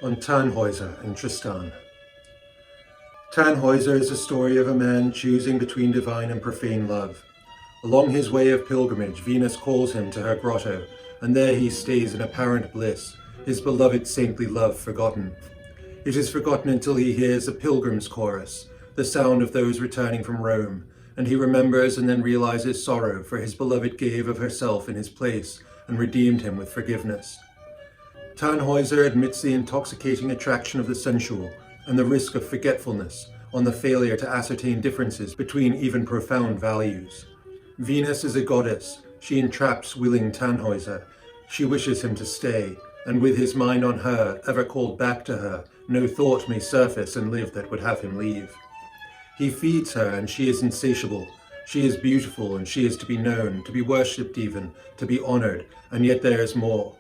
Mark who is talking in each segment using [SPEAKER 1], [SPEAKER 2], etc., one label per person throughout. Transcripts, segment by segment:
[SPEAKER 1] on Tannhauser and Tristan. Tannhauser is a story of a man choosing between divine and profane love. Along his way of pilgrimage, Venus calls him to her grotto, and there he stays in apparent bliss, his beloved saintly love forgotten. It is forgotten until he hears a pilgrim's chorus, the sound of those returning from Rome, and he remembers and then realizes sorrow, for his beloved gave of herself in his place and redeemed him with forgiveness. Tannhauser admits the intoxicating attraction of the sensual and the risk of forgetfulness on the failure to ascertain differences between even profound values. Venus is a goddess. She entraps willing Tannhauser. She wishes him to stay, and with his mind on her, ever called back to her, no thought may surface and live that would have him leave. He feeds her, and she is insatiable. She is beautiful, and she is to be known, to be worshipped even, to be honored, and yet there is more.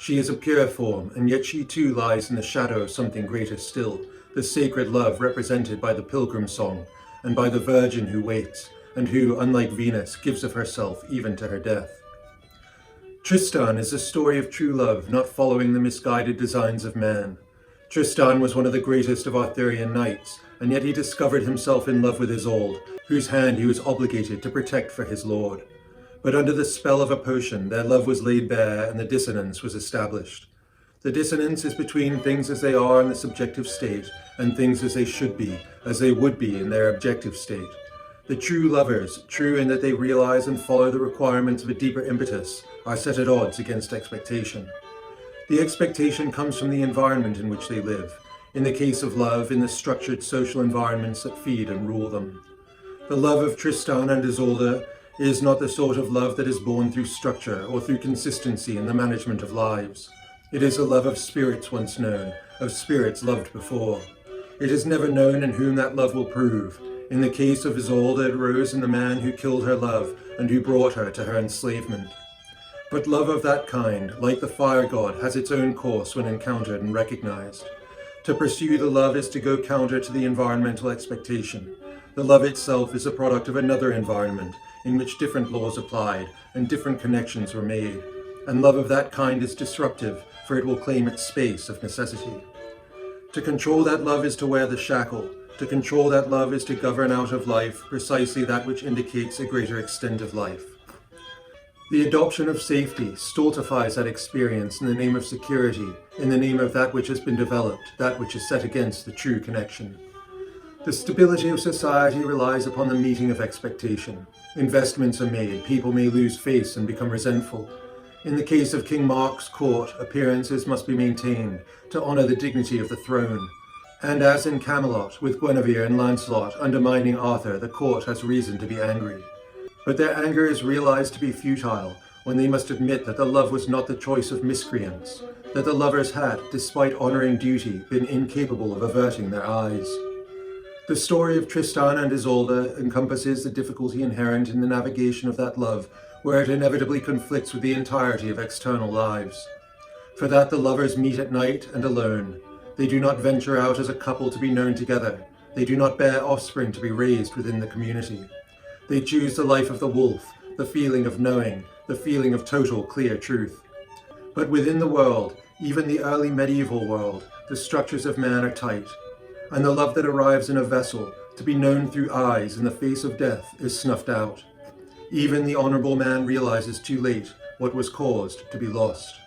[SPEAKER 1] She is a pure form, and yet she too lies in the shadow of something greater still, the sacred love represented by the pilgrim song, and by the virgin who waits, and who, unlike Venus, gives of herself even to her death. Tristan is a story of true love, not following the misguided designs of man. Tristan was one of the greatest of Arthurian knights, and yet he discovered himself in love with Isolde, whose hand he was obligated to protect for his lord. But under the spell of a potion, their love was laid bare and the dissonance was established. The dissonance is between things as they are in the subjective state and things as they should be, as they would be in their objective state. The true lovers, true in that they realize and follow the requirements of a deeper impetus, are set at odds against expectation. The expectation comes from the environment in which they live. In the case of love, in the structured social environments that feed and rule them. The love of Tristan and Isolde is not the sort of love that is born through structure or through consistency in the management of lives. It is a love of spirits once known, of spirits loved before. It is never known in whom that love will prove. In the case of Isolde, it rose in the man who killed her love and who brought her to her enslavement. But love of that kind, like the fire god, has its own course when encountered and recognized. To pursue the love is to go counter to the environmental expectation. The love itself is a product of another environment, in which different laws applied and different connections were made. And love of that kind is disruptive, for it will claim its space of necessity. To control that love is to wear the shackle. To control that love is to govern out of life precisely that which indicates a greater extent of life. The adoption of safety stultifies that experience in the name of security, in the name of that which has been developed, that which is set against the true connection. The stability of society relies upon the meeting of expectation. Investments are made, people may lose face and become resentful. In the case of King Mark's court, appearances must be maintained to honour the dignity of the throne. And as in Camelot, with Guinevere and Lancelot undermining Arthur, the court has reason to be angry. But their anger is realized to be futile when they must admit that the love was not the choice of miscreants, that the lovers had, despite honouring duty, been incapable of averting their eyes. The story of Tristan and Isolde encompasses the difficulty inherent in the navigation of that love, where it inevitably conflicts with the entirety of external lives. For that the lovers meet at night and alone. They do not venture out as a couple to be known together. They do not bear offspring to be raised within the community. They choose the life of the wolf, the feeling of knowing, the feeling of total, clear truth. But within the world, even the early medieval world, the structures of man are tight, and the love that arrives in a vessel, to be known through eyes in the face of death, is snuffed out. Even the honourable man realizes too late what was caused to be lost.